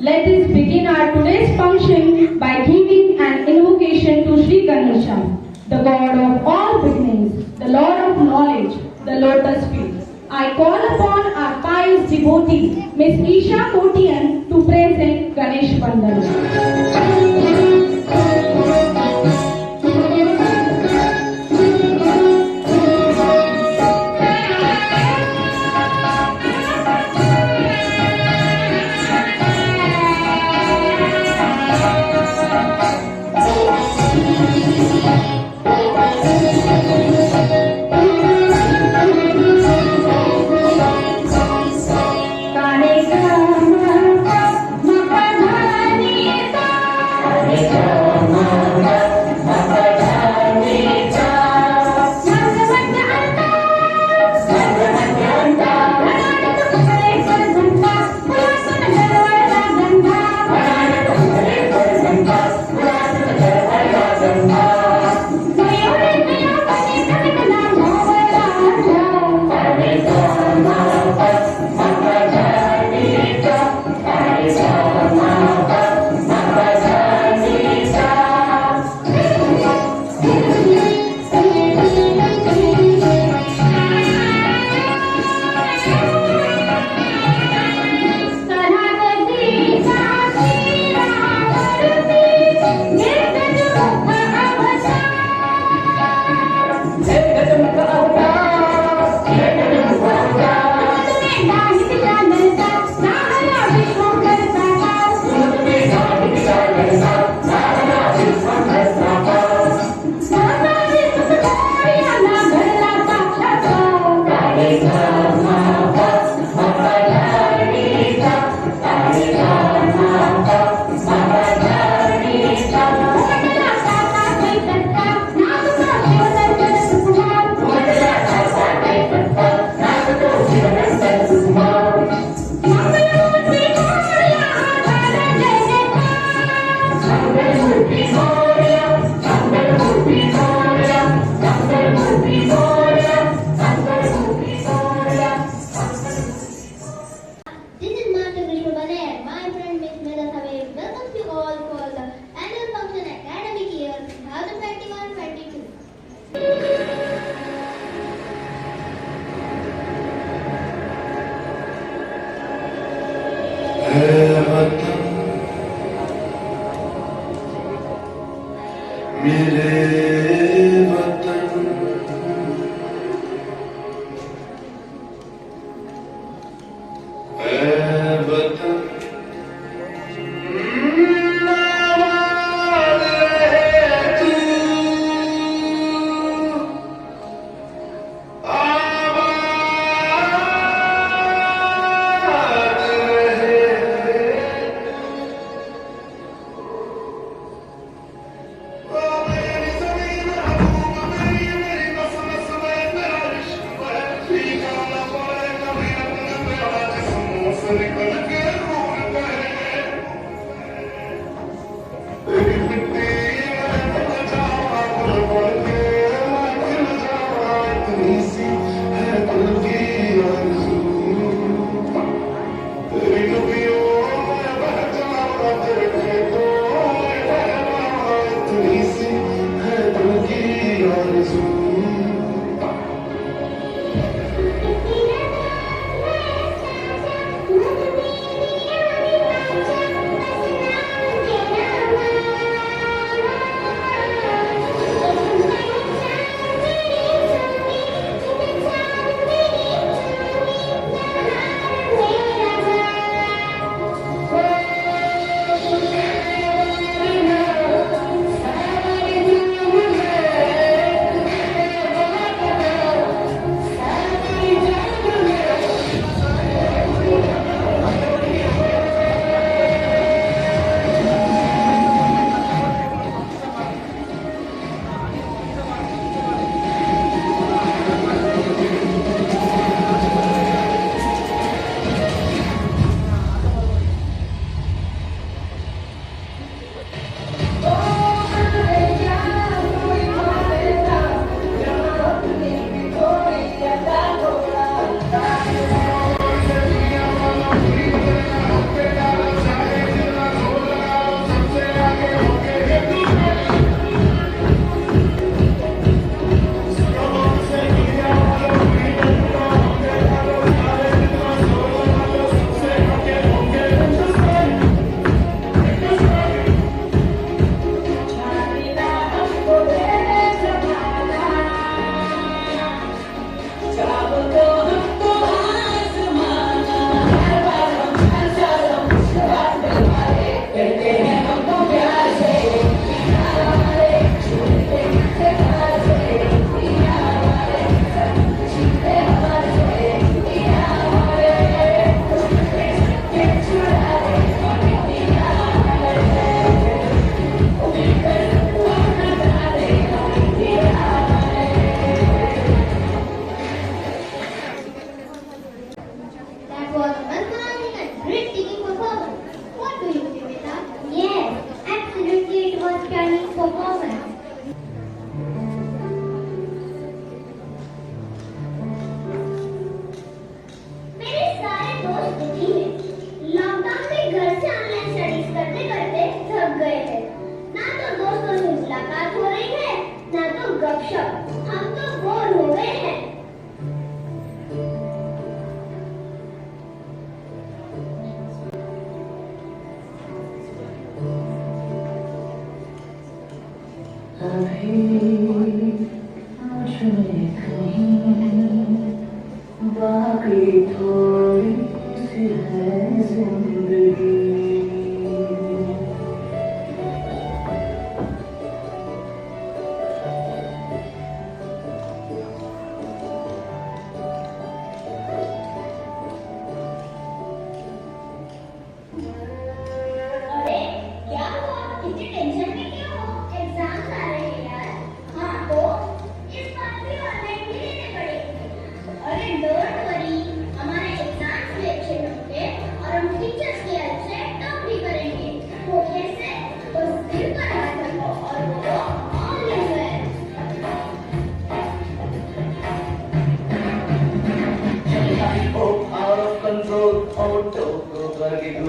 Let us begin our today's function by giving an invocation to Sri Ganesha, the God of all beginnings, the Lord of knowledge, the lotus feet. I call upon our pious devotee, Miss Isha Kotian, to present Ganesh Vandana. Mapa dhani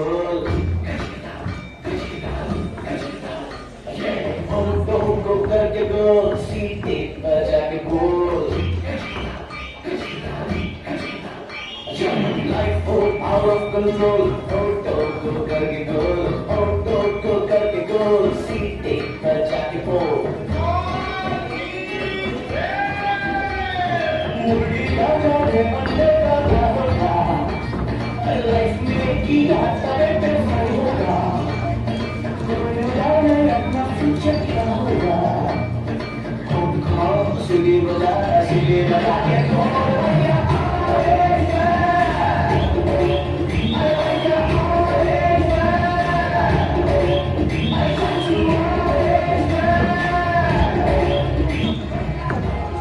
गोल होठों को करके गोल सीटे पर जाके गोल life हो out of control होठों को करके गोल सीटे पर जाके गोल लाइफ में किया सारे पे होगा अपना फ्यूचर क्या होगा सिली बजा के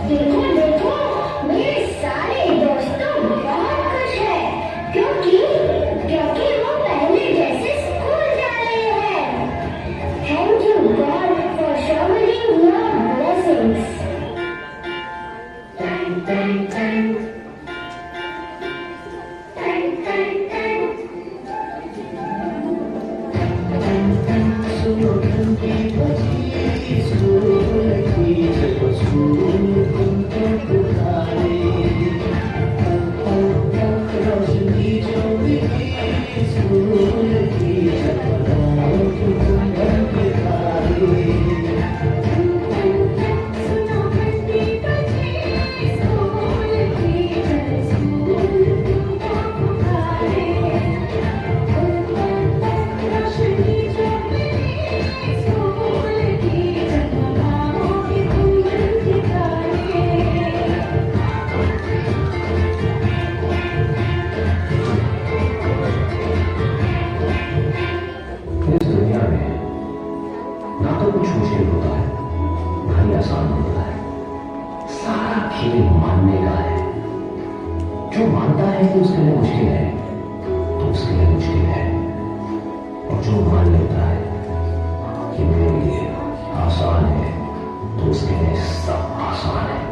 देखो देखो मेरे सारे दोस्तों बहुत खुश हैं क्योंकि वो पहले जैसे स्कूल जा रहे हैं thank you God for showering your blessings thank इस दुनिया में ना तो कुछ मुश्किल होता है ना ही आसान होता है सारा खेल मानने का है जो मानता है कि उसके लिए मुश्किल है तो उसके लिए मुश्किल है और जो मान लेता है कि मेरे लिए आसान है तो उसके लिए सब आसान है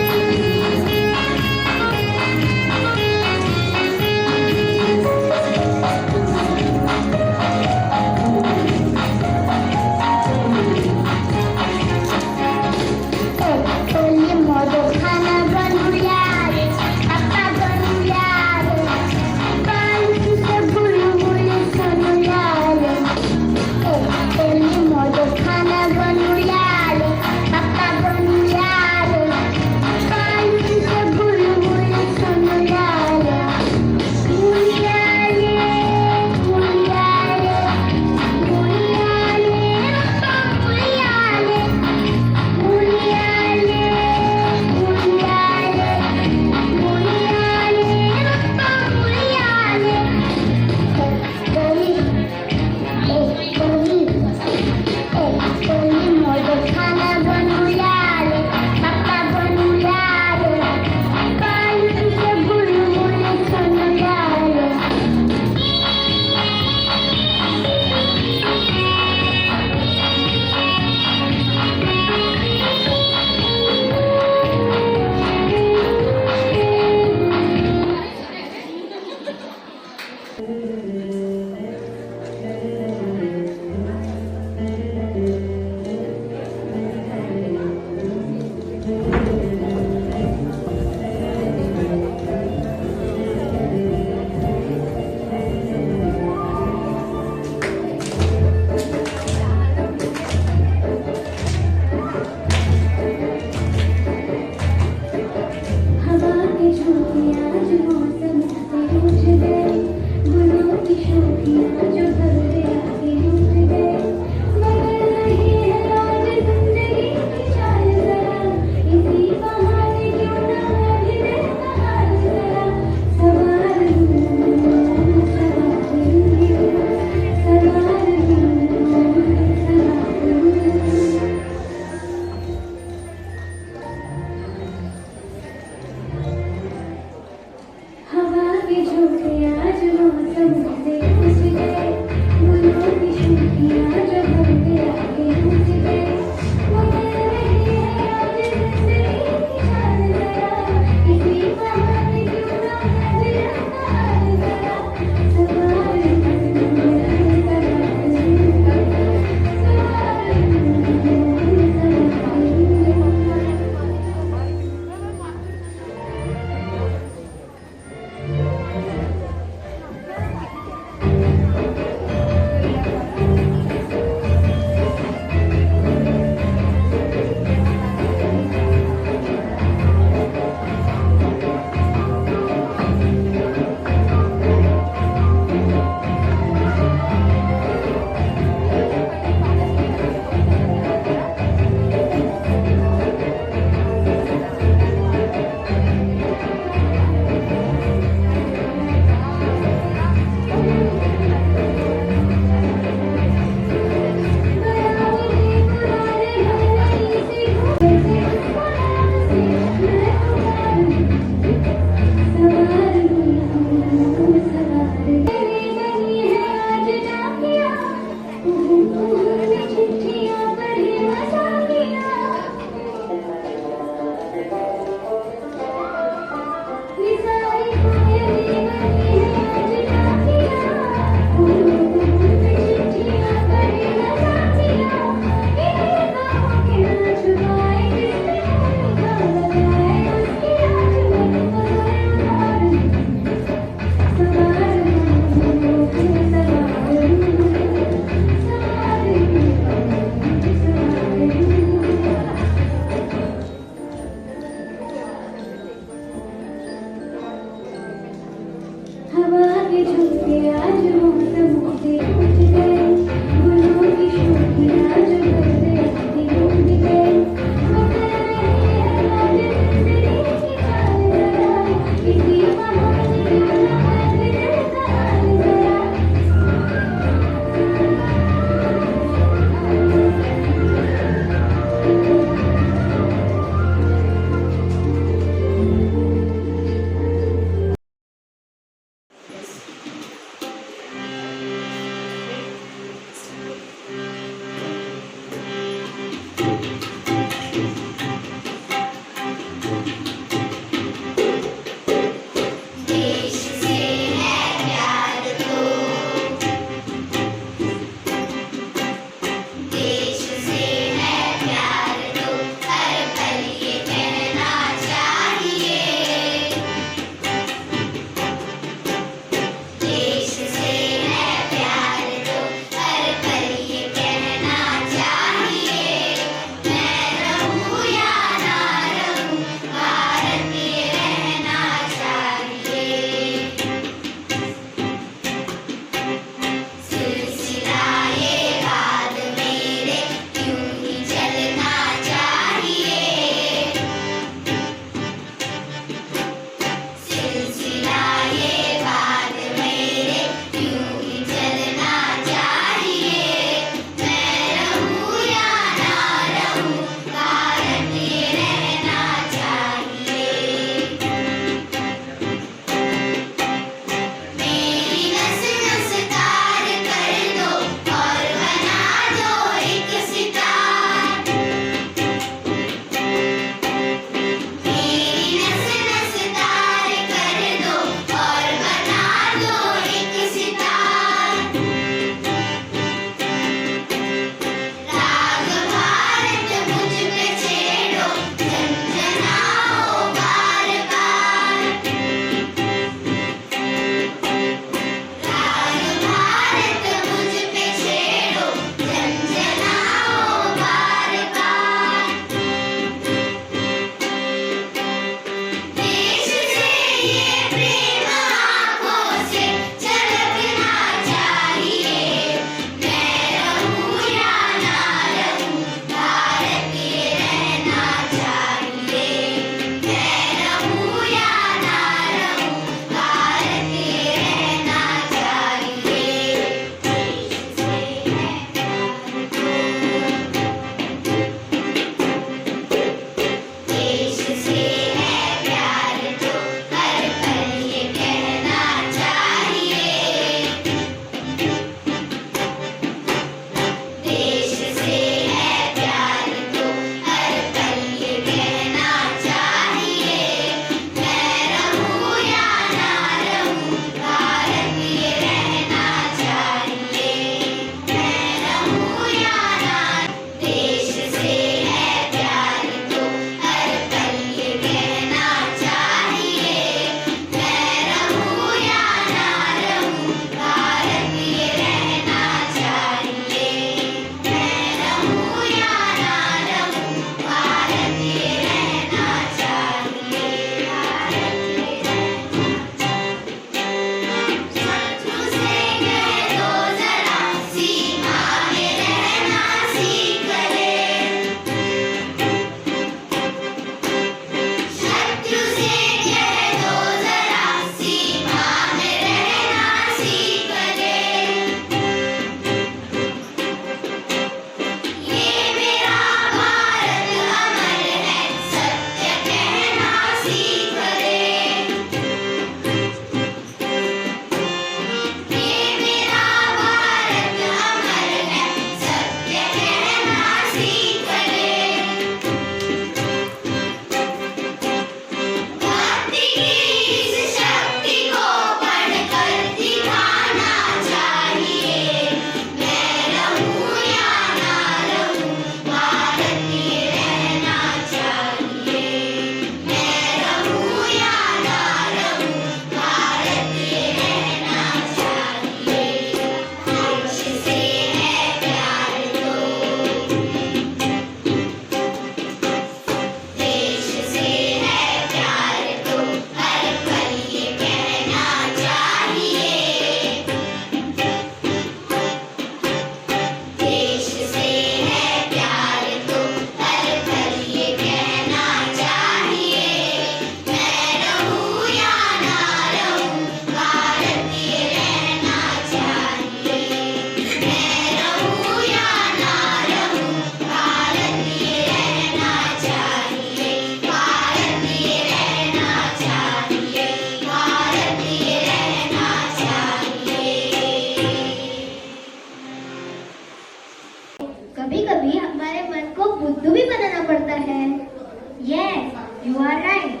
You are right.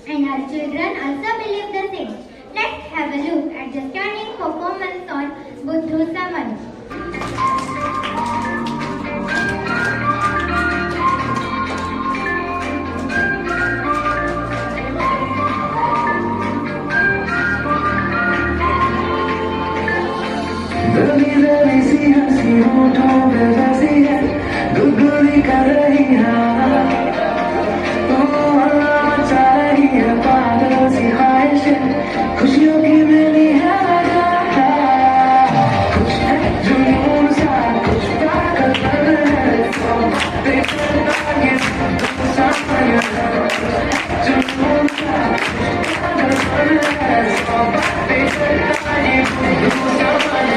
And our children also believe the same. Let's have a look at the stunning performance on Buddhu Saman. जली जली सी हंसी होठों पे बसी है गुदगुदी कर रही है मचा रही है पागल सी ख्वाहिशें खुशियों की मेरी है कुछ है जुनून सा कुछ ताकत है तो देखता ये सामने जुनून सा कुछ ताकत है तो देखता ये सामने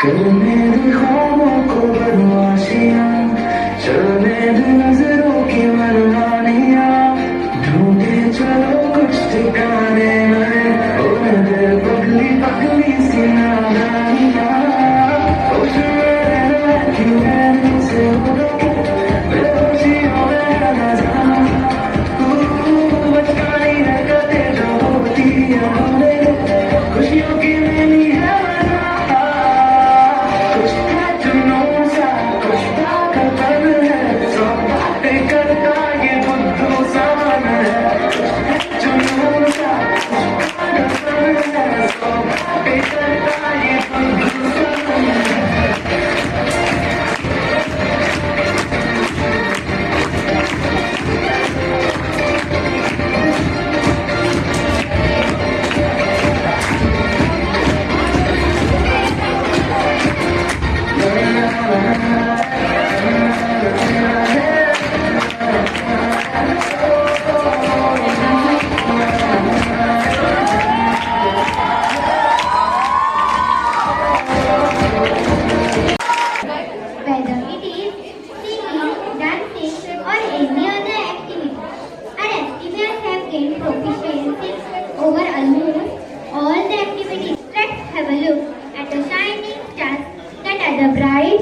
करने दे ख्वाबों को बदमाशियां चलने दे नजरों की मनमानियां ढूंढे चलो कुछ ठिकाने में होने दे पगली पगली सी नादानियां होश में रहना कि मैंने से उड़के बेहोशियों में न जाना बचकानी हरकतें जो होती हैं हमें खुशियों की मेरी है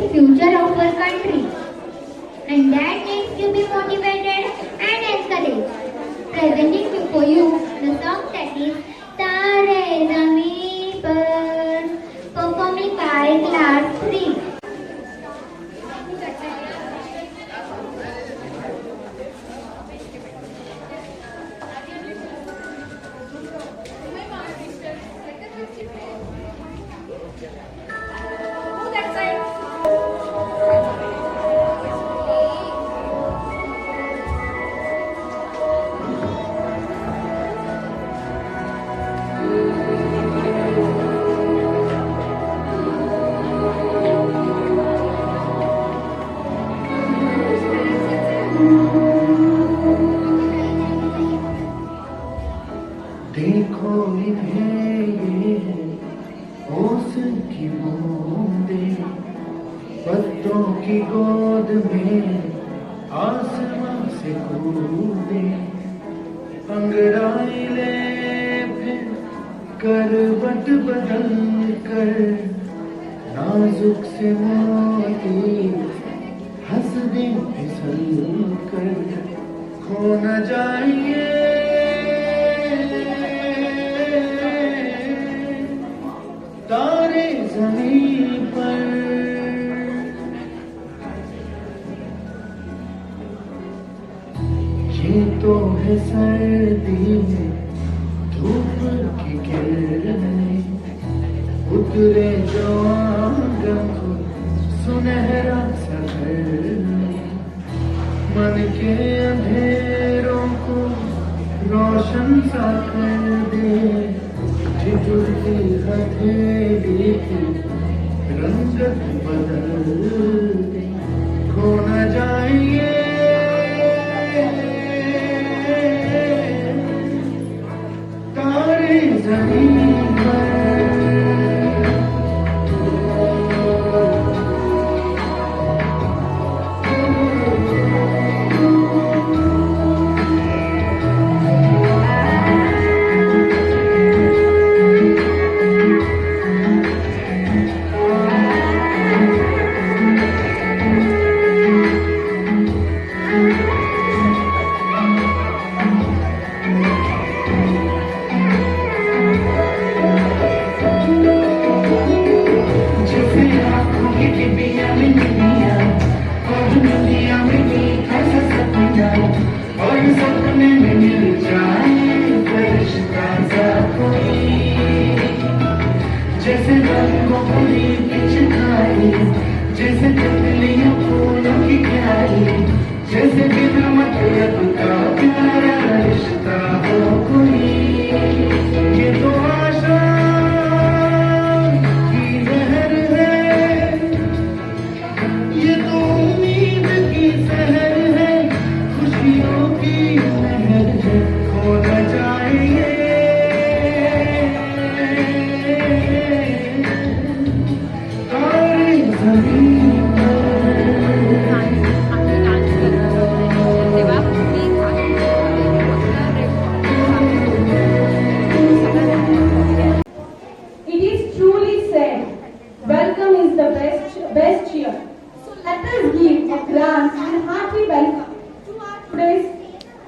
future of our country, and that makes you be motivated and encouraged. Presenting before you the song that is Tare Zameen Par, performing by Class 3. देखो इन्हें ये ओस की बूंदे पत्तों की गोद में आसमां से कूदे अंगड़ाई ले फिर करवट बदल कर नाजुक से मोती हंस दे फिसल कर खो न जाइए तारे ज़मीन पर ये तो है सर्दी में धूप की किरणें उतरे जो आंगन को सुनहरा सफर मन के अंधेरों को रोशन सा कर दे झिझुरती हथेली की रंगत बदल दे खो न जाइए तारे ज़मीन पर सपने में मिल जाए फरिश्ता सा कोई, जैसे रंगों भरी पिचकारी, जैसे तितलियों फूलों की क्यारी, जैसे बिना मतलब का प्यारा रिश्ता हो कोई। ये तो आशा की लहर है, ये तो उम्मीद की सहर है, खुशियों की लहर है, खो न जाएंगे तारे ज़मीन पर। It is truly said, welcome is the best cheer. So let us give a grand and hearty welcome to our today's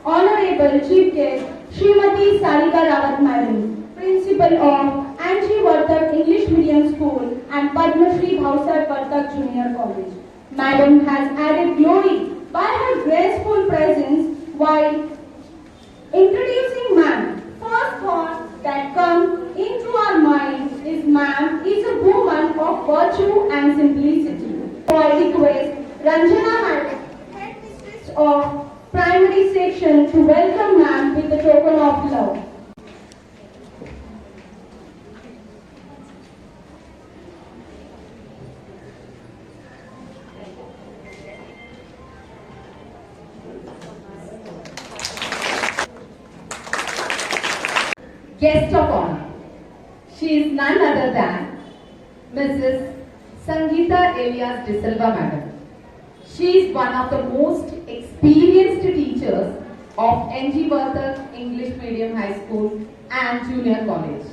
honorable chief guest, Srimati Sarika Rawat Madam, Principal of Anji Vartak English Medium School and Padma Shri Bhausar Vartak Junior College. Madam has added glory by her graceful presence while introducing ma'am. First thought that comes into our mind is ma'am is a woman of virtue and simplicity. So I request Ranjana Madam, Headmistress of Primary Section, to welcome ma'am with a token of love. Guest of honor. She is none other than Mrs. Sangeeta Elias De Silva Madam. She is one of the most experienced teachers of NG Vartak English Medium High School and Junior College.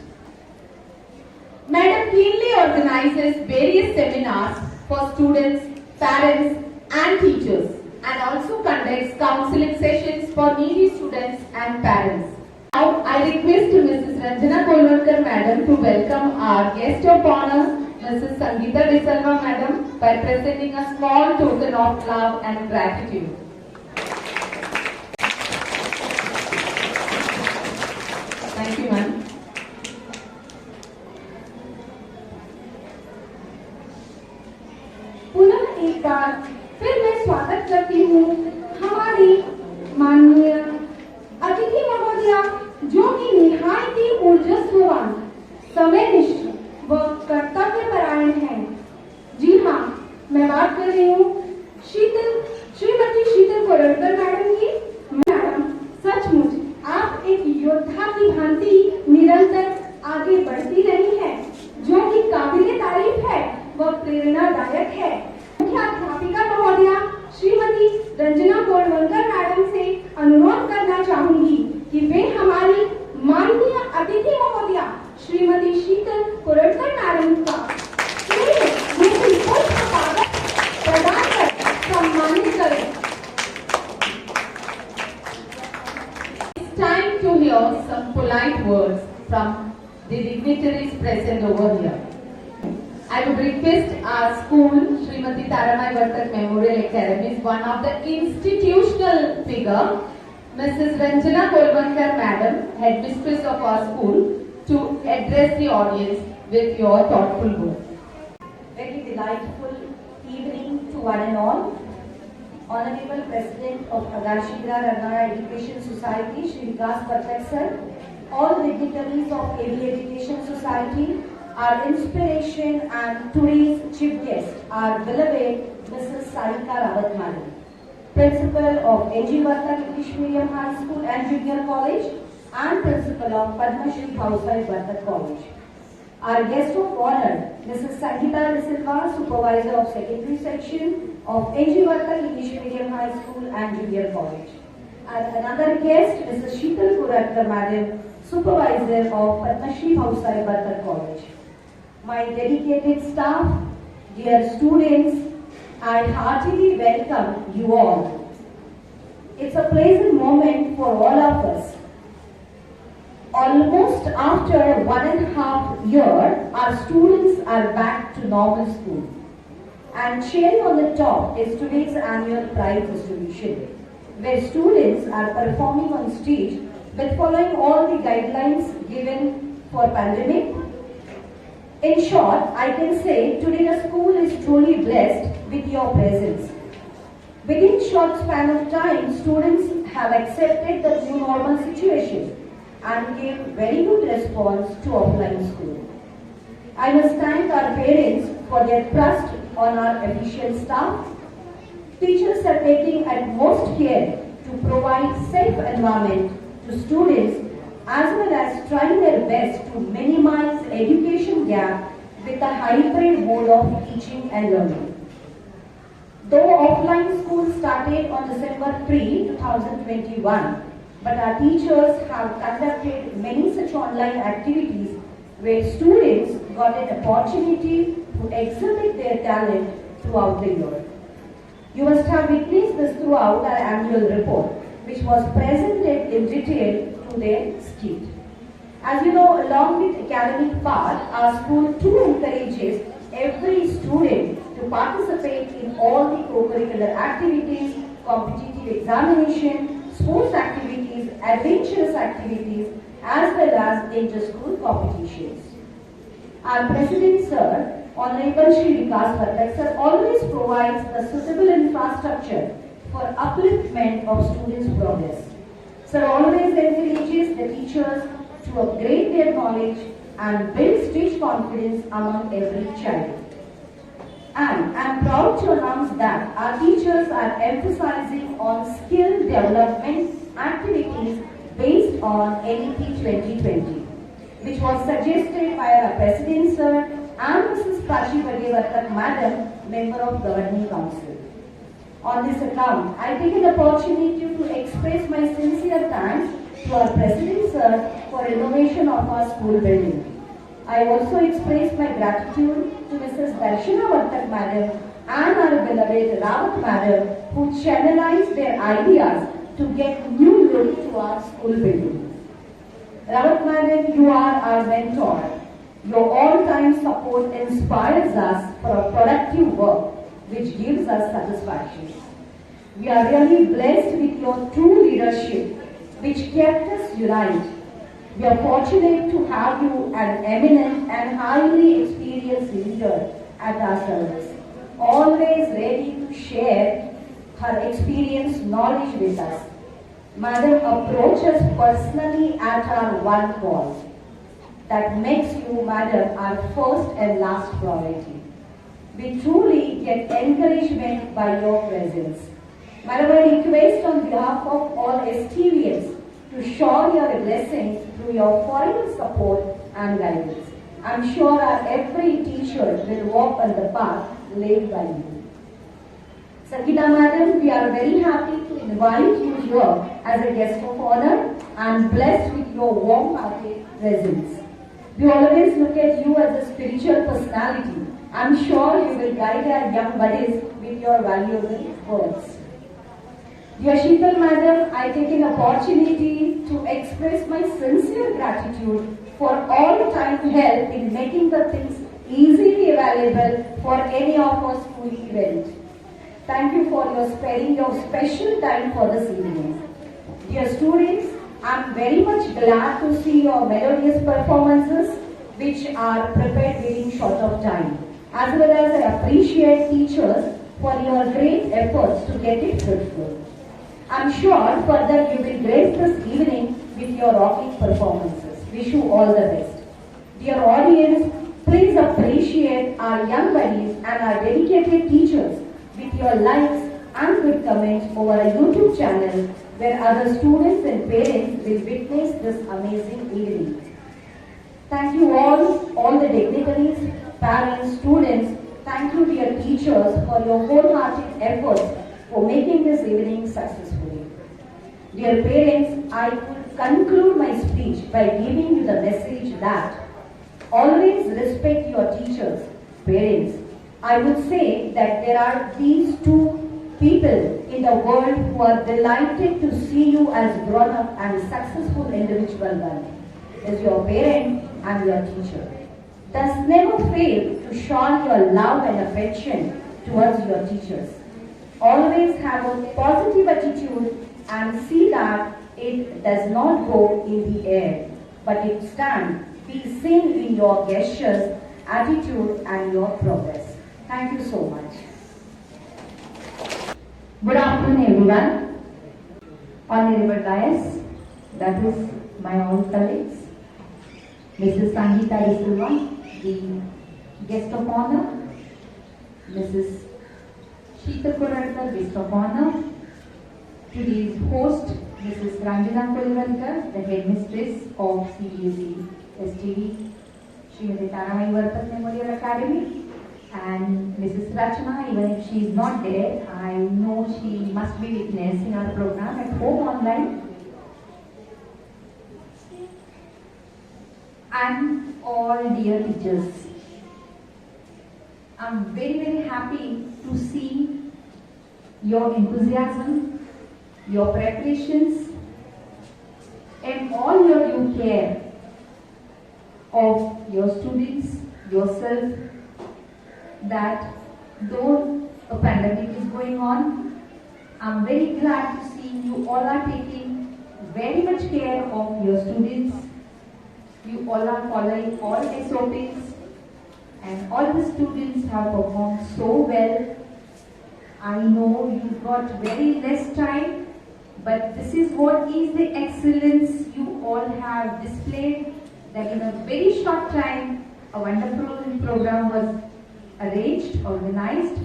Madam keenly organizes various seminars for students, parents and teachers, and also conducts counseling sessions for needy students and parents. Now, I request Mrs. Ranjana Kolvankar Madam to welcome our guest of honor, Mrs. Sangeeta De Silva Madam, by presenting a small token of love and gratitude. Thank you, ma'am. पुनः एक बार फिर मैं स्वागत करती हूँ हमारी माननीय अतिथि महोदया, जो कि निहायती ऊर्जस्ववान, समयनिष्ठ व कर्तव्यपरायण हैं। जी हाँ, मैं बात कर रही हूँ श्रीमती शीतल कोरटकर मैडम की। मैडम, सचमुच आप एक योद्धा की भांति निरंतर आगे बढ़ती रही हैं, जो कि काबिले तारीफ है व प्रेरणादायक है। मुख्य अध्यापिका महोदया श्रीमती रंजना कोलवलकर मैडम से अनुरोध करना चाहूंगी कि वे हमारी माननीय अतिथि महोदया श्रीमती शीतल कोरटकर मैडम का प्रदान कर सम्मानित करें। It's time to hear some polite words from the dignitaries present over here. I would request our school, Srimati Taramai Vartak Memorial Academy, one of the institutional figure, Mrs. Ranjana Kolvankar Madam, Headmistress of our school, to address the audience with your thoughtful words. Very delightful evening to one and all. Honorable President of Agarshidra Rangana Education Society, Shri Vikas Vartak Sir, all dignitaries of AV Education Society, our inspiration and today's chief guest, our beloved Mrs. Sarika Rawat Madam, Principal of NG Vartak English Medium High School and Junior College, and Principal of Padma Shri Bhausar Vartak College. Our guest of honor, Mrs. Sangeeta De Silva, Supervisor of Secondary Section of NG Vartak English Medium High School and Junior College. And another guest, Mrs. Sheetal Koratkar Madam, Supervisor of Padma Shri Bhausar Vartak College. My dedicated staff, dear students, I heartily welcome you all. It's a pleasant moment for all of us. Almost after 1.5 years, our students are back to normal school. And cherry on the top is today's annual prize distribution. where students are performing on stage with following all the guidelines given for pandemic. In short, I can say today the school is truly blessed with your presence. Within short span of time, students have accepted the new normal situation and gave very good response to offline school. I must thank our parents for their trust on our efficient staff. Teachers are taking utmost care to provide safe environment to students as well as trying their best to minimize education gap with a hybrid mode of teaching and learning. Though offline school started on December 3, 2021, but our teachers have conducted many such online activities where students got an opportunity to exhibit their talent throughout the year. You must have witnessed this throughout our annual report, which was presented in detail through their skit. As you know, along with academic part, our school too encourages every student to participate in all the co-curricular activities, competitive examination, sports activities, adventurous activities, as well as inter-school competitions. Our President Sir, Honorable Shri Vikas Bhatak Sir, always provides the suitable infrastructure for upliftment of students' progress. Sir always encourages the teachers to upgrade their knowledge and build stage confidence among every child. And I am proud to announce that our teachers are emphasizing on skill development activities based on NEP 2020, which was suggested by our President Sir and Mrs. Prachi Bhagevartak Madam, Member of Governing Council. On this account, I take an opportunity to express my sincere thanks to our President Sir for renovation of our school building. I also express my gratitude to Mrs. Darshana Vartak Madam and our beloved Rawat Madam who channelized their ideas to get new look to our school building. Rawat Madam, you are our mentor. Your all-time support inspires us for a productive work which gives us satisfaction. We are really blessed with your true leadership which kept us united. We are fortunate to have you an eminent and highly experienced leader at our service, always ready to share her experience knowledge with us. Madam approaches personally at our one call. That makes you, Madam, our first and last priority. We truly get encouragement by your presence. Madam, I request on behalf of all STVs to shower your blessings through your foreign support and guidance. I'm sure our every teacher will walk on the path laid by you. Sangeeta Madam, we are very happy to invite you here as a guest of honor and blessed with your warm-hearted presence. We always look at you as a spiritual personality. I'm sure you will guide our young buddies with your valuable words. Dear Sheetal Madam, I take an opportunity to express my sincere gratitude for all time help in making the things easily available for any of our school event. Thank you for your sparing your special time for this evening. Dear students, I am very much glad to see your melodious performances which are prepared within short of time. As well as I appreciate teachers for your great efforts to get it fruitful. I am sure further you will grace this evening with your rocking performances. Wish you all the best. Dear audience, please appreciate our young buddies and our dedicated teachers with your likes and good comments over our YouTube channel where other students and parents will witness this amazing evening. Thank you all the dignitaries, parents, students. Thank you dear teachers for your wholehearted efforts for making this evening successfully. Dear parents, I will conclude my speech by giving you the message that always respect your teachers, parents. I would say that there are these two people in the world who are delighted to see you as grown-up and successful individual one, as your parent and your teacher. Thus never fail to show your love and affection towards your teachers. Always have a positive attitude and see that it does not go in the air, but it stands. Be seen in your gestures, attitude and your progress. Thank you so much. Good afternoon, everyone. Honorable Dais, that is my own colleagues, Mrs. Sangeeta De Silva, the guest of honor, Mrs. Sheetal Kodadkar, guest of honor, today's host, Mrs. Ranjana Kulvalkar, the headmistress of CBSE STV, Srimati Taramai Varpat Memorial Academy, and Mrs. Rachana, even if she is not there, I know she must be witnessing our program at home online. And all dear teachers, I'm very happy to see your enthusiasm, your preparations, and all your due care of your students, yourself, that though a pandemic is going on, I'm very glad to see you all are taking very much care of your students. You all are following all SOPs and all the students have performed so well. I know you got very less time, but this is what is the excellence you all have displayed, that in a very short time a wonderful program was arranged, organized.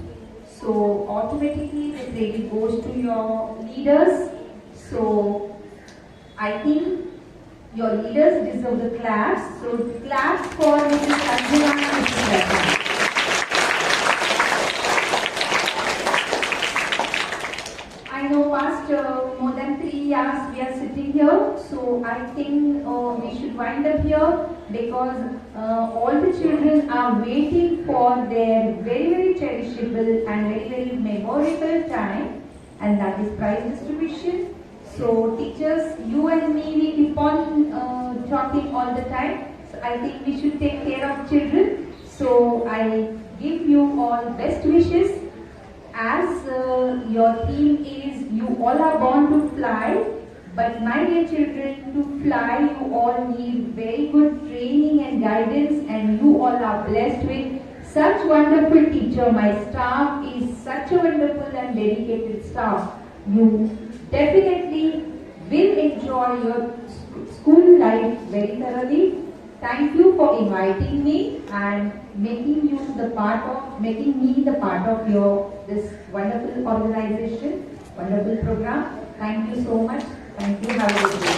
So automatically the credit goes to your leaders. So I think your leaders deserve the claps. So claps for Mrs. Arjuna and Mrs. Rachana. I know past more than 3 years we are sitting here, so I think we should wind up here, because all the children are waiting for their very cherishable and very memorable time, and that is prize distribution. So teachers, you and me, we keep on talking all the time. So I think we should take care of children. So I give you all best wishes. As your theme is, you all are born to fly, but my dear children, to fly you all need very good training and guidance, and you all are blessed with such wonderful teacher. My staff is such a wonderful and dedicated staff. You definitely will enjoy your school life very thoroughly. Thank you for inviting me and making me the part of your this wonderful organization, wonderful program. Thank you so much. Thank you. Have a good day.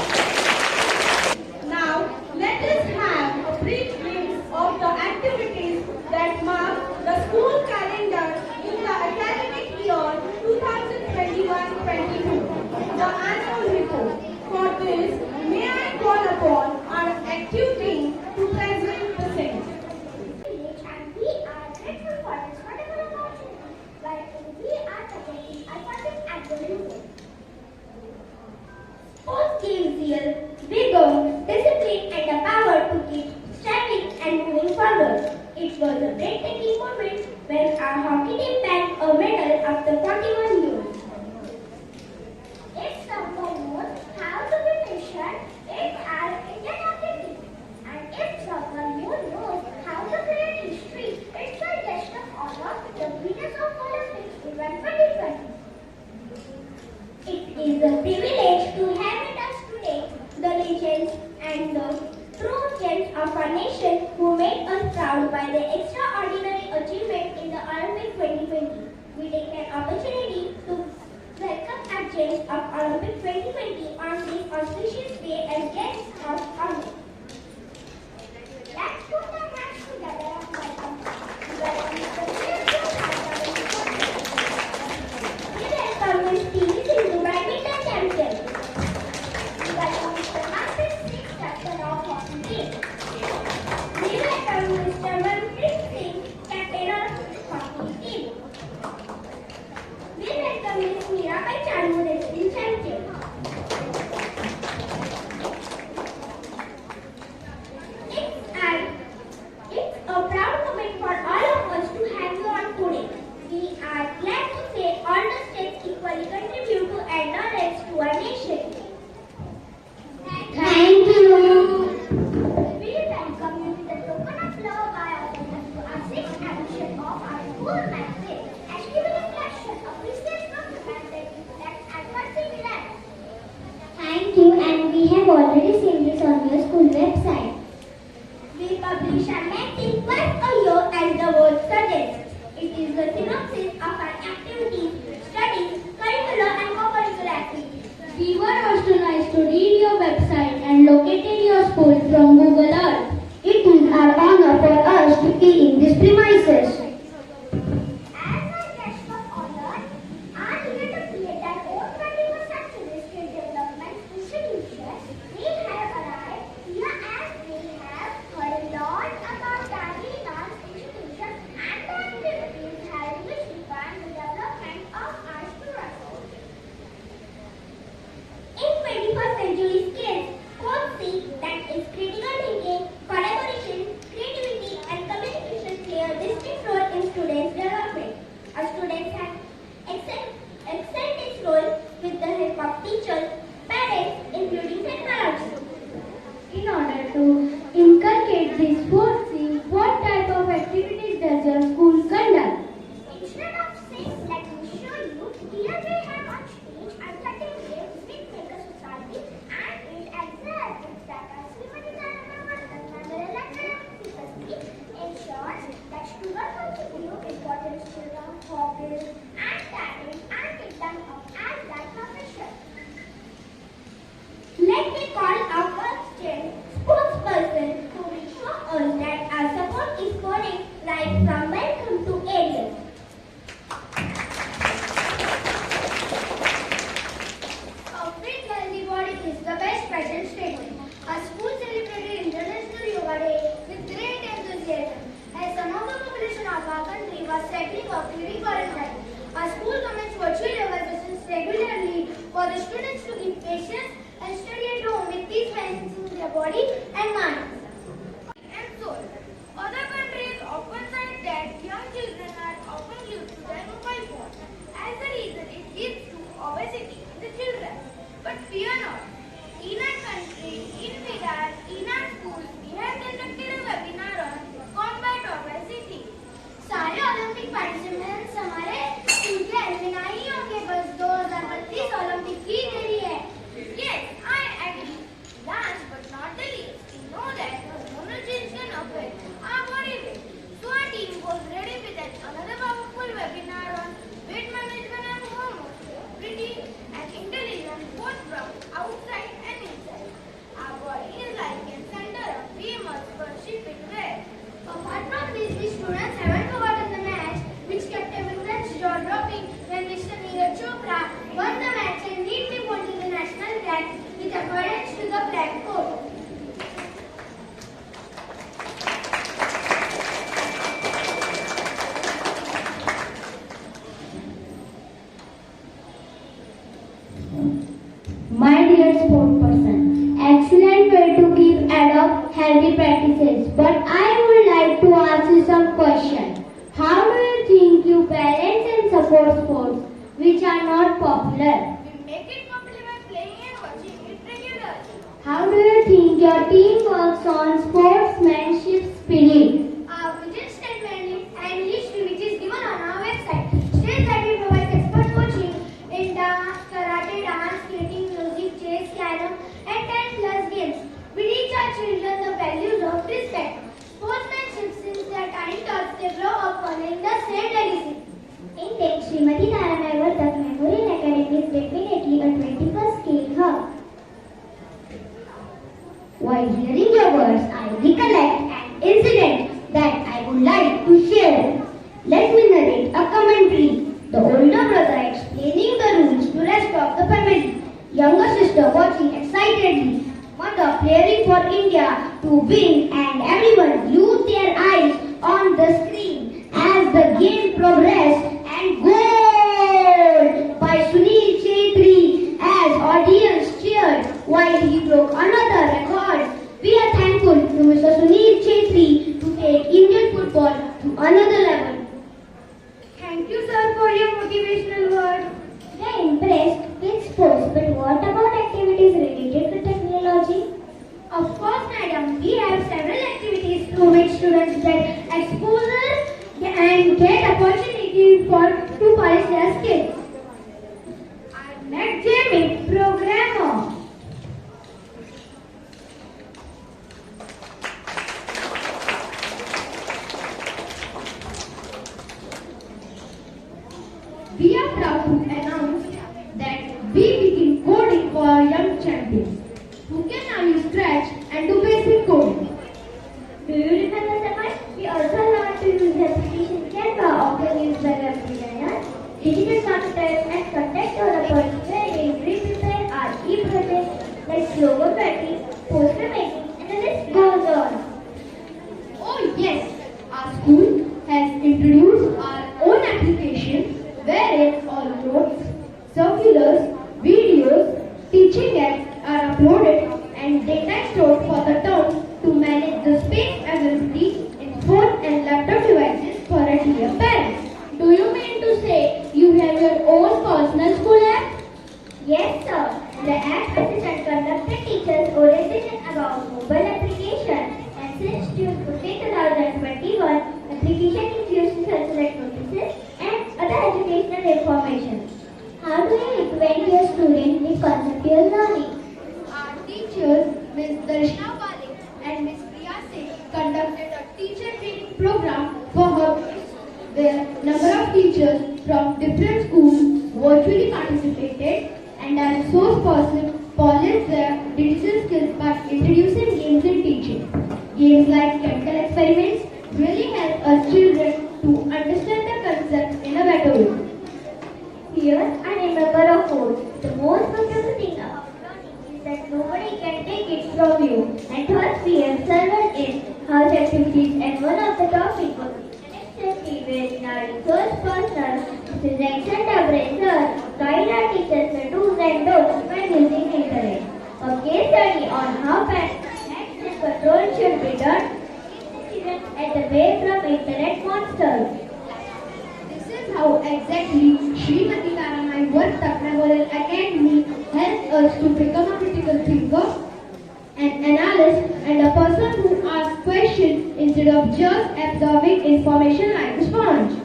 Now, let us have a brief glimpse of the activities that mark the school calendar in the academic year 2021-22, the annual report. For this, may I call upon our active team to present the same. And we are grateful for this wonderful opportunity. While we are presenting our topic at the report. Sports gives real vigor, discipline and the power to keep striving and moving forward. It was a breathtaking moment when our hockey team bagged a medal after 41 years. If someone knows how to be patient, it's our Indian hockey team. And if someone knows how to create history, it's our guest of honor, the winners of Olympics in 2020. It is a privilege to have with us today the legends and the true gems of our nation who made us proud by their extraordinary achievement in the Olympic 2020. We take an opportunity to welcome our gems of Olympic 2020 on this auspicious day as guests of honor. Let's put our hands together and welcome the we welcome Ms. TV Sindhu, badminton champion. We welcome Mr. Harpreet Singh, captain of hockey team. We welcome Mr. Manpreet Singh, captain of hockey team. We welcome Ms. Mirabai Chandu, wrestling champion. Thank you, and we have already seen this on your school website. We publish a magazine twice a year as the word suggests. It is the synopsis of our activities, studies, curricular and co-curricular activities. We were authorized to read your website and located your school from Google Earth. It is our honor for us to be in these premises. As a guest of honor, I am here to create an own 21st century skill development institution. We have arrived here as we have heard a lot about Daddy Dance Institution and the activities have which define the development of our students. In 21st century skills, course see that is critical thinking, collaboration, creativity and communication play a distinct role in students' development. A student has excelled its role with the help of teachers, parents, including technology. In order to inculcate this fourth thing, what type of activities does your school conduct? Instead of saying, let me show you, here we have on stage a 30-day Big Maker Society and it exhibits that as Srimati Taramai's memorial academic philosophy ensures that students also view importance to their hobbies and talents and take them up as their profession. Let me call our first spokesperson who will show us that our support is pouring right from welcome to Ariel. A fit healthy body is the best fashion statement. Our school celebrated International Yoga Day with great enthusiasm as some of the population of our country was settling off during quarantine. Our school commenced virtual yoga sessions regularly for the students to give patience and study at home with peace balancing their body and mind. And soul. Other countries often cite that young children are often glued to their mobile phone. As a reason, it leads to obesity in the children. But fear not. In our country, in our schools, we have conducted a webinar on combat obesity. सारे Olympic participants हमारे school के alumni ही होंगे बस 2032 Olympic की देरी है. Yes, I agree. Last but not the least, we know that hormonal change can affect our body weight. So our team was ready with another powerful webinar on weight management and hormones. Pretty and intelligent both from outside and inside. Our body is like a center of we must worship it well. Apart from this, the students haven't forgotten the match which kept everyone's jaw dropping when Mr. Neeraj Chopra won the match and neatly holding the national flag with accordance to the flag code. My dear sport person, excellent way to keep adopt healthy practices. But I would like to ask you some questions. How do you think you balance and support sports which are not popular? We make it popular by playing and watching it regularly. How do you think your team works on sportsmanship spirit? Our vision statement and history which is given on our website states that we provide expert coaching in dance, karate, dance, skating, music, chess, carom and 10 plus games. We teach our children the values of respect, sportsmanship since their tiny tots they grow up following the same legacy. Indeed, Srimati Taramai Vardak Memorial Academy is definitely a 21st scale hub. While hearing your words, I recollect an incident that I would like to share. Let me narrate a commentary. The older brother explaining the rules to rest of the family. Younger sister watching excitedly. Mother cheering for India to win and everyone glued their eyes on the screen as the game progressed and goal by Sunil Chhetri as audience cheered while he broke another record. We are thankful to Mr. Sunil Chhetri to take Indian football to another level. Thank you, sir, for your motivational words. We are impressed with sports, but what about activities related to technology? Of course, madam. We have several activities through which students get exposure and get opportunity to polish their skills. I met Jamie, programmer. typing? Who can now use Scratch and do basic coding? Do you remember Samar? We also learned to use the application Canva, often used by web designers, digital marketers, and content developers, wherein we prepare our e-projects like logo writing, poster making, and the list goes on. Oh yes, our school has introduced our own application wherein all notes, circulars, videos, teaching aids are uploaded and data is stored for the term to manage the space availability in phone and laptop devices for a dear parents. Do you mean to say you have your own personal school app? Yes, sir. The app assistant conducted teachers' orientation about mobile application, and since June 15, 2021, application is used to circulate notices and other educational information. How do you equip your students with conceptual learning? Our teachers, Ms. Darshna Wale and Ms. Priya Singh, conducted a teacher training program for her. Where number of teachers from different schools virtually participated, and our resource person polished their digital skills by introducing games in teaching. Games like chemical experiments really help us children to understand the concept in a better way. Here, I remember a quote. The most beautiful thing about learning is that nobody can take it from you. And thus we have served in house activities, and one of the topics was internet safety, where in our resource person, Mrs. Rexon Dabre sir, guide our teachers the do's and don'ts when using internet. A case study on how access control should be done keeps the children at the bay from internet monsters. This is how exactly Srimati Taramai Worth Taknagoral Academy helps us to become a critical thinker, an analyst, and a person who asks questions instead of just absorbing information like a sponge.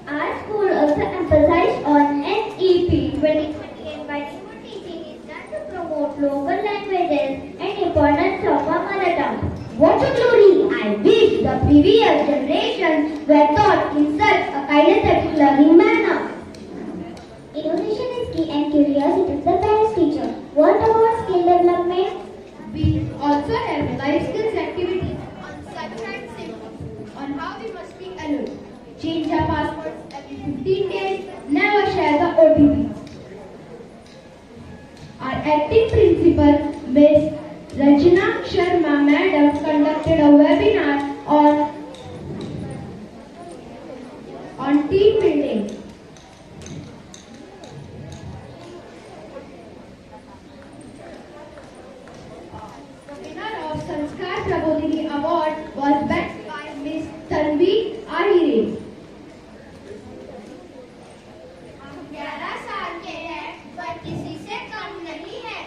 Our school also emphasized on NEP 2028 by remote teaching is done to promote local languages and importance of our mother tongue. What a glory! I wish the previous generations were taught in such a kinesthetic learning manner. Innovation is key and curiosity is the best teacher. What about skill development? We also have life skills activities on such and safety, on how we must be alert, change our passwords every 15 days, never share the OTP. Our acting principal, Ms. Rajna Sharma Madam, conducted a webinar on team building. The winner of Sanskar Prabodhini Award was backed by Ms. Tanvi Ahire. हम 11 साल के हैं पर किसी से कम नहीं है.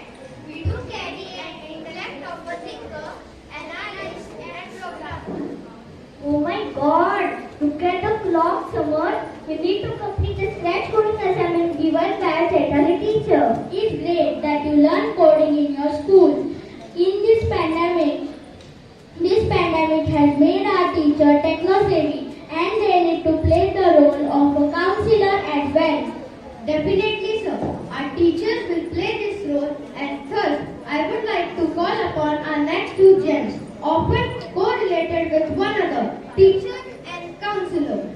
We do carry an intellect of a thinker, analyst and programmer. Oh my God! Look at the clock, Samar. We need to complete the scratch coding assignment given by our Chetali teacher. It's great that you learn coding in your school. In this pandemic has made our teacher techno-savvy, and they need to play the role of a counselor as well. Definitely, sir. Our teachers will play this role, and thus I would like to call upon our next two gems, often correlated with one another, teacher and counselor.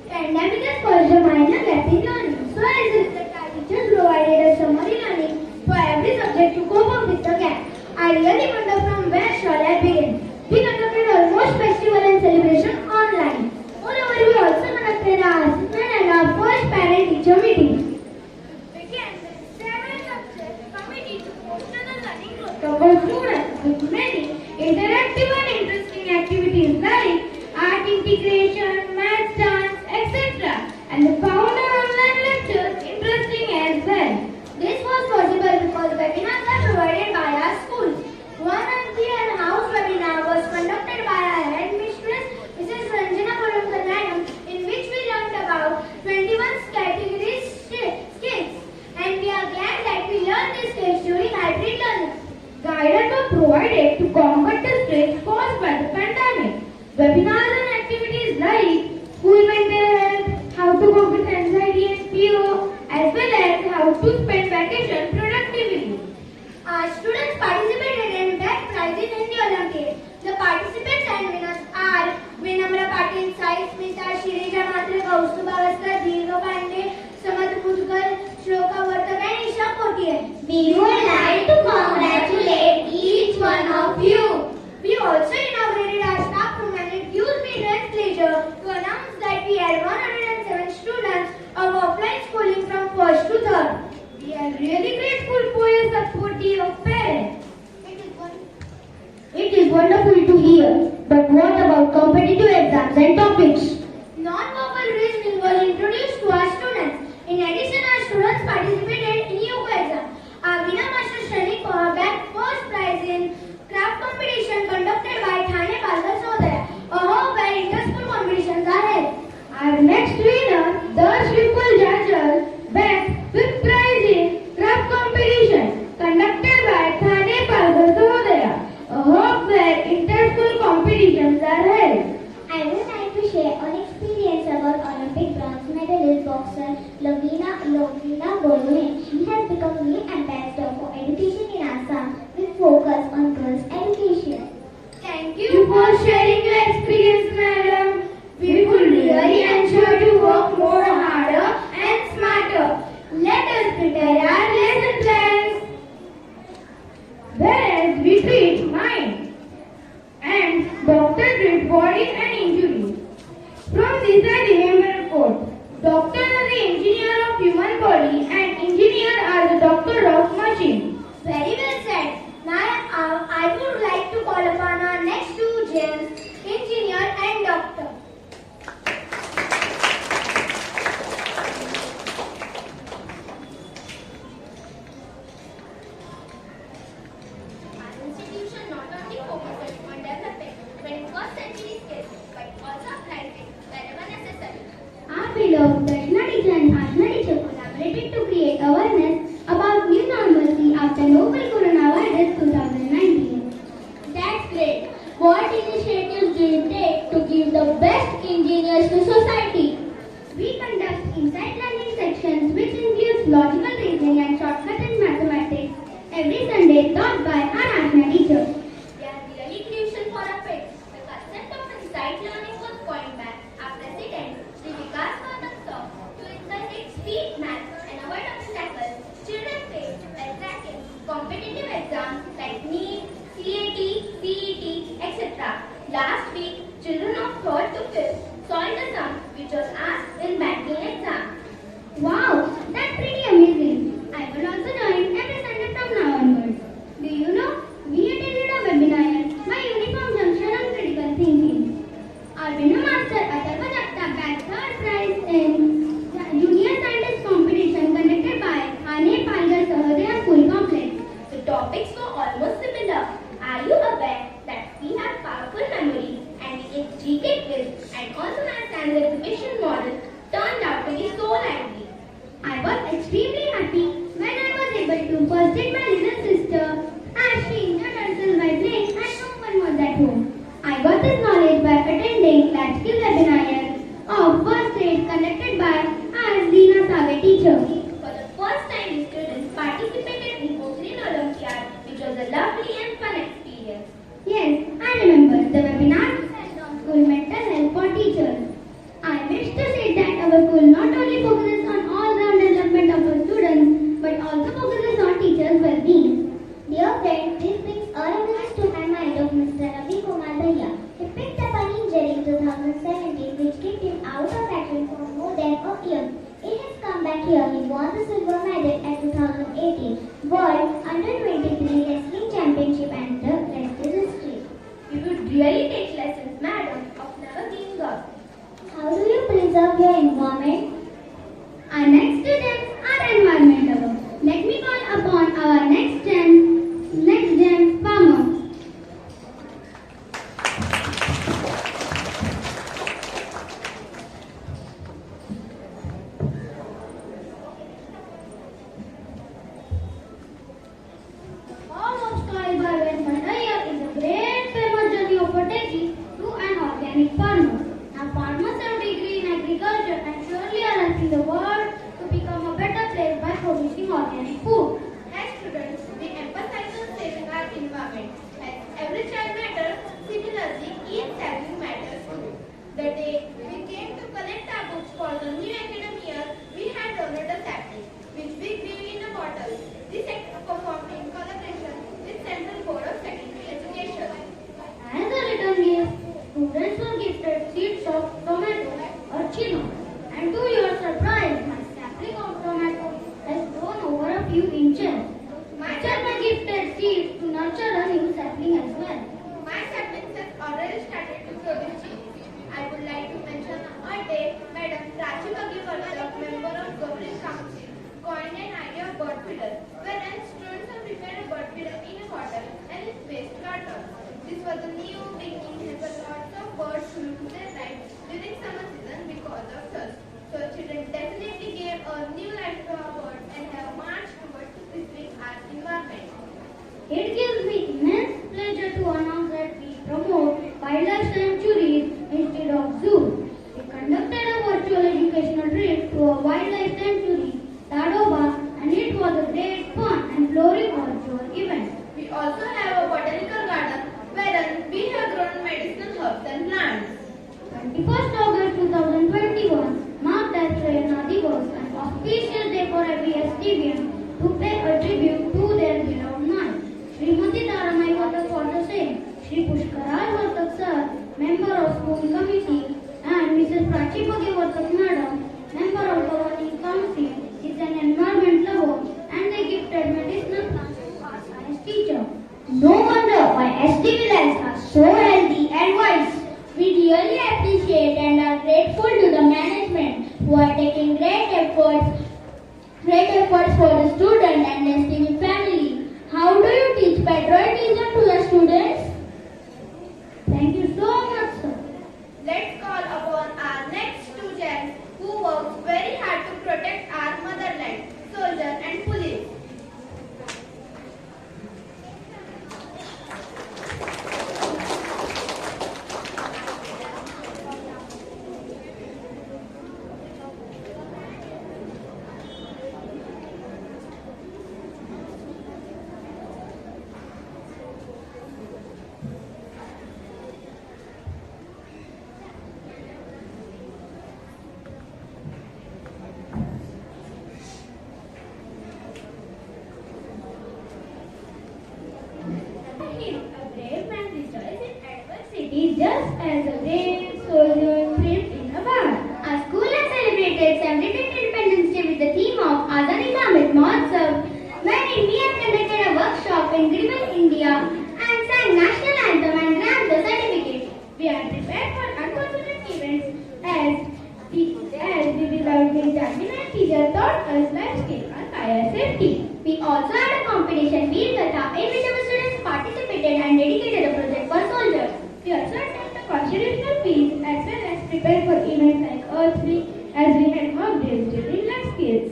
Pandemic has caused a minor gap in learning. So as a result, our teachers provided a summary learning for every subject to cope up with the gap. I really wonder from where shall I begin. We conducted almost festival and celebration online. Moreover, we also conducted our assessment and our first parent-teacher meeting. Began with several subject committee to foster the learning growth of our students with many interactive and interesting activities like art integration, math, dance, etc. And we found our online lectures interesting as well. This was possible because webinars are provided by our school. One unclear house webinar was conducted by our headmistress, Mrs. Ranjana Kodamkar Madam, in which we learned about 21 category skills. And we are glad that we learned these skills during hybrid learning. Guidance was provided to combat the stress caused by the pandemic. Webinars and activities like school mental health, कौस्तुभ अवस्था, दीर्घ पांडे, समर्थ Mudgal, shloka Vartak and Isha Kotier. We would like to congratulate each one of you. We also inaugurated our staff room and it gives me great pleasure to announce that we had 107 students of offline schooling from 1st to 3rd. We are really grateful for your support, dear parents. It is wonderful to hear. But what about competitive exams and topics? Non-verbal reasoning was introduced to our students. In addition, our students participated in yoga exam. Our Veena Master Shrenik bagged first prize in craft competition conducted by Thane Palgar Sodaya. A home where inter-school competitions are held. Our next winner, the Shrimple Jajal, bagged fifth prize in craft competition conducted by Thane Palgar Sodaya. A home where inter-school competitions are held. I would like to share an experience about Olympic bronze medalist boxer Lovina Borgohain. She has become the ambassador for education in Assam with focus on girls' education. Thank you for sharing your experience, madam. We will really ensure to work more harder and smarter. Let us prepare our lesson plans. Whereas we treat mind and doctor treat body and injury. From this are the member report. Doctors are the engineer of human body and engineer are the doctor of machine. Very well said. Now I would like to call upon our next two gems, engineer and doctor. Our institution not only focuses on developing 21st century skills but also applies it wherever necessary. Our beloved Darshana teacher and Ashna teacher collaborated to create awareness about new normalcy after novel coronavirus 2019. That's great. What initiatives do you take to give the best engineers to society? We conduct insight learning sections which includes logical reasoning and shortcuts in mathematics every Sunday taught by our Ashna teacher. They are really crucial for a fit. The concept of insight learning was coined by our president, Sri Vikas Vartak sir, to encourage speed, math, and avoid obstacles. Children face well tracking competitive exams like NEET, CAT, CET, etc. Last week, children of 3rd to 5th solved the sum which was asked in banking exam. Wow, that's pretty amazing. I will also join every Sunday from now onwards. Do you know, we attended a webinar by Uniform Junction on Critical Thinking. Our winner master Atharva Jagtap bagged third prize in Junior Scientist competition conducted by Thane Palgar Sahadaya School Complex. The topics were almost similar. Are you aware that we have powerful memory and we get GK quiz and also understand the exhibition model turned out to be so lively? I was extremely happy when I was able to first aid my little sister as she injured herself by playing and no one was at home. I got this knowledge by attending that skill webinar of first aid conducted by our Leena Save teacher. For the first time, the students participated in Pokhran Olympiad, which was a lovely and fun experience. Yes, I remember the webinar was held on school mental health for teachers. I wish to say that our school not only focuses on all-round development of our students, but also focuses on teachers' well-being. Dear friends, this brings a reminiscence to my mind of Mr. Ravi Kumar Bhaiya. He picked up an injury in 2017 which kept him out of action for more than a year. In his comeback here, he won the silver medal at 2018 World Under-23 Wrestling Championship and the rest is history. We would really take lessons, madam, of never giving up. How do you preserve your environment? Our next two gems are environmental. Let me call upon our next gem, farmer. All of Sky by Westmont is a great famous journey of a taking to an organic farmer. Now farmers have degree in agriculture and surely are helping the world to become a better place by wildlife sanctuary, Tadoba, and it was a great fun and floricultural event. We also have a botanical garden wherein we have grown medicinal herbs and plants. 21st August 2021 marked as Prerna Divas, an auspicious day for every STVM to pay a tribute to their beloved night. Srimati Taramai Vatak for the same, Shri Pushkarai Vatak Sir, member of school committee, and Mrs. Prachi Bhagya Vatak Madam, member of governing council, is an environment lover and they gifted medicinal plants to our science teacher. No wonder why STV lives are so healthy and wise. We really appreciate and are grateful to the management who are taking great efforts for the student and STV family. How do you teach patriotism to the students? Thank you so much, sir. Let's call upon our next two gents who work very hard to protect our motherland, soldiers and police. A brave man rejoices in adversity just as a brave soldier thrives in a war. Our school has celebrated 75th Independence Day with the theme of Azadi Ka Amrit Mahotsav, wherein we have conducted a workshop in Gribble, India and sang national anthem and grabbed the certificate. We are prepared for unfortunate events as the beloved Janmina teacher taught us life skills and fire safety. We also had a competition Veer Gatha in which our students participated and dedicated a project for soldiers. We also attended the constitutional feast as well as prepared for events like Earth Week as we had mock drills during life skills.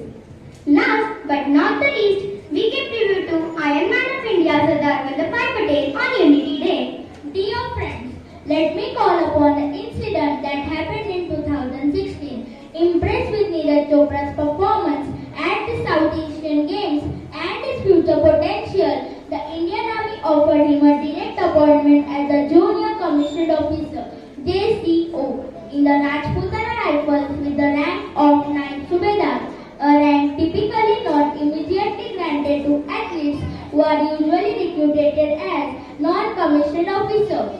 Last but not the least, we give tribute to Iron Man of India Sardar Vallabhbhai Patel on Unity Day. Dear friends, let me call upon the incident that happened in 2016. Impressed with Neeraj Chopra's performance at the South Asian Games and his future potential, the Indian Army offered him a direct appointment as the Junior Commissioned Officer JCO in the Rajputana Rifles with the rank of 9th Subedar, a rank typically not immediately granted to athletes who are usually recruited as non-commissioned officers.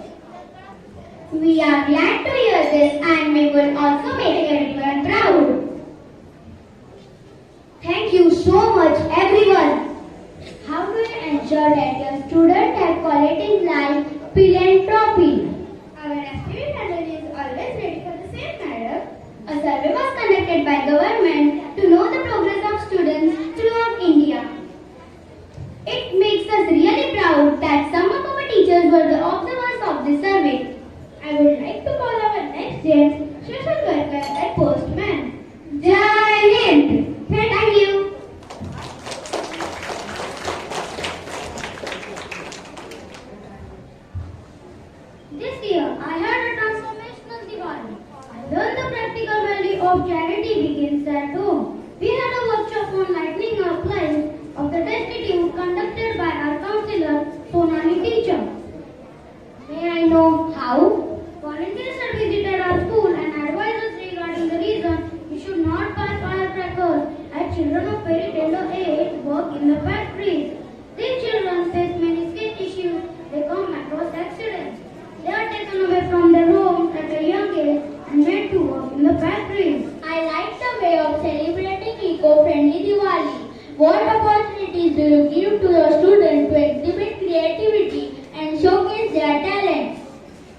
We are glad to hear this and we will also make everyone proud. Thank you so much everyone. How do you ensure that your students have quality in life, philanthropy? Our STV strategy is always ready for the same matter. A survey was conducted by government to know the progress of students throughout India. It makes us really proud that some of our teachers were the observers of this survey. I would like to call our next guest, social worker and postman. Jai Hind! Thank you. This year, I had a transformational Diwali. I learned the practical value of charity begins at home. We had a workshop on lightening up lives of the destitute conducted by our counselor, Sonali teacher. May I know how? Volunteers had visited our school and advised us regarding the reason we should not buy firecrackers as children of very tender age work in the factories. These children face many skin issues, they come across accidents. They are taken away from their homes at a young age and made to work in the factories. I like the way of celebrating eco-friendly Diwali. What opportunities do you give to your students to exhibit creativity and showcase their talents?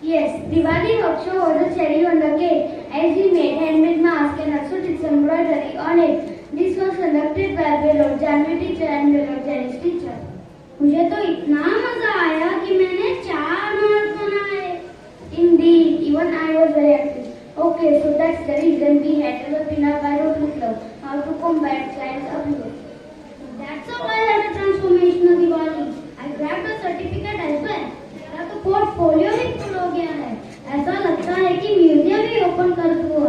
Yes, Diwali workshop was a cherry on the cake as we made handmade masks and also did some embroidery on it. This was conducted by beloved Janvi teacher and beloved Janice teacher. मुझे तो इतना मजा आया कि मैंने 4 mask बनाए. Indeed, even I was very active. Okay, so that's the reason we had a webinar by Rotary Club, how to combat science abuse. That's how I had a transformational Diwali. I grabbed a certificate as well. मेरा तो portfolio ही full हो गया है. ऐसा लगता है कि museum ही open कर दूँ.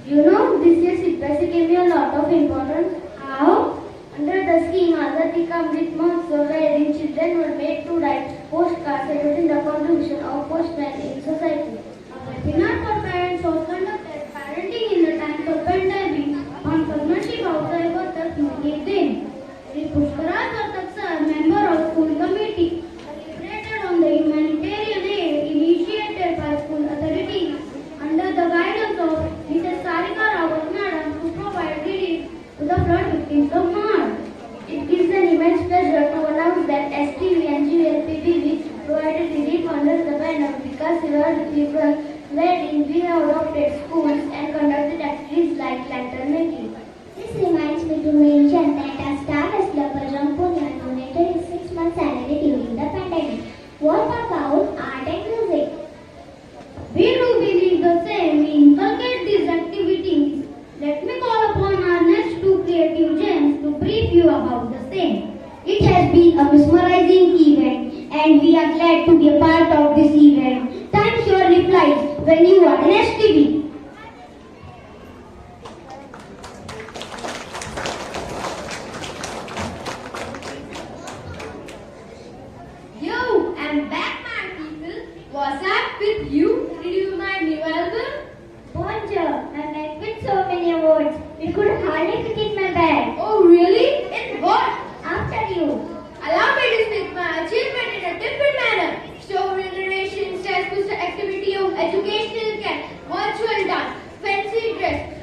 You know, this year Siddha gave me a lot lot of importance. How? Under the scheme Azadi Ka Amrit Mahotsav, wherein children were made to write postcards celebrating the contribution of postmen in society. A webinar for parents was conducted, parenting in the times of pandemic, on Padmashri Bhavsai Pathak Magi Din. Shri Pushkaraj Pathak sir, member of school committee, deliberated on the humanitarian aid initiated by school authorities under the guidance of Mrs. Sarika Rawat Madam to provide relief to the flood victims of March. It gives an immense pleasure to announce that STV and GLPBB provided relief under the banner Vikas Sivar Tribunal, wherein we have adopted schools and conducted activities like lantern making. This reminds me to mention that our star wrestler Bajrang Punia donated his 6-month salary during the pandemic. What about art and music? We do believe the same. We inculcate these activities. Let me call upon our next two creative gems to brief you about the same. It has been a mesmerizing event and we are glad to be a part of this event. Thanks your replies when you are in STV. Yo, I'm back, my people. What's up with you? Did you hear my new album? Bonjour, I'm back with so many awards. It could hardly fit in my bag. Oh, really? In what? After you. Allow me to speak my achievement in a different manner. Story narration, self-booster activity of educational camp, virtual dance, fancy dress,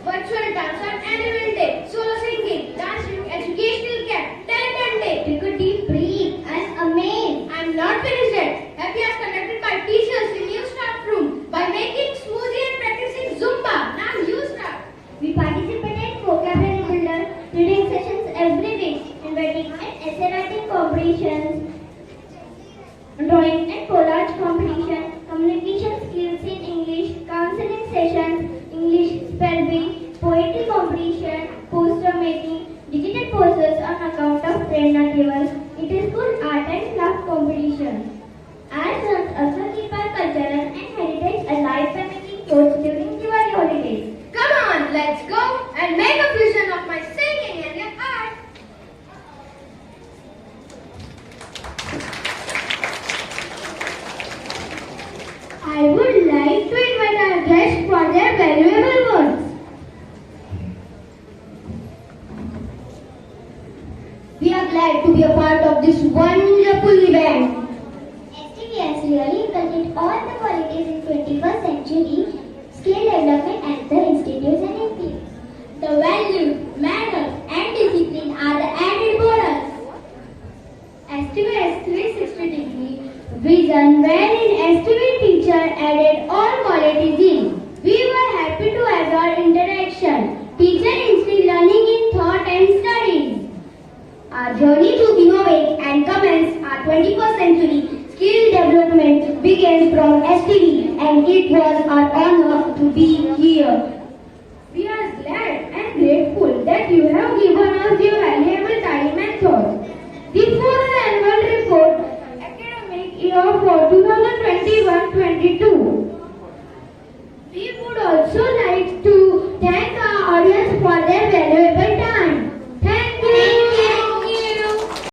virtual dance on annual day, solo singing, dance during educational camp, talent day. Take a deep breath. I'm amazed. I'm not finished yet. Happy as conducted by teachers in new staff room by making smoothie and practicing Zumba. Now you start. We participate in vocabulary builder reading sessions every week, inviting and essay writing competitions, drawing and collage competition, communication skills in English, counseling sessions, English spell bee, poetry competition, poster making, digital posters on account of Prerna Divas, it is good art and craft competition. Our sons also keep our cultural and heritage alive by making clothes during Diwali holidays. Come on, let's go and make a fusion of my singing and your art. I would like to invite our guests for their valuable words. We are glad to be a part of this wonderful event. STV has really inculcated all the qualities in 21st century skill development at the institutes and activities. The values, manners and discipline are the added bonus. STV has 360-degree vision wherein STV teacher added all qualities in. We were happy to have our interaction. Teacher instilled learning in thought and studies. Our journey to innovate and commence our 21st century skill development begins from STV and it was our honor to be here. We are glad and grateful that you have given us your valuable time and thought.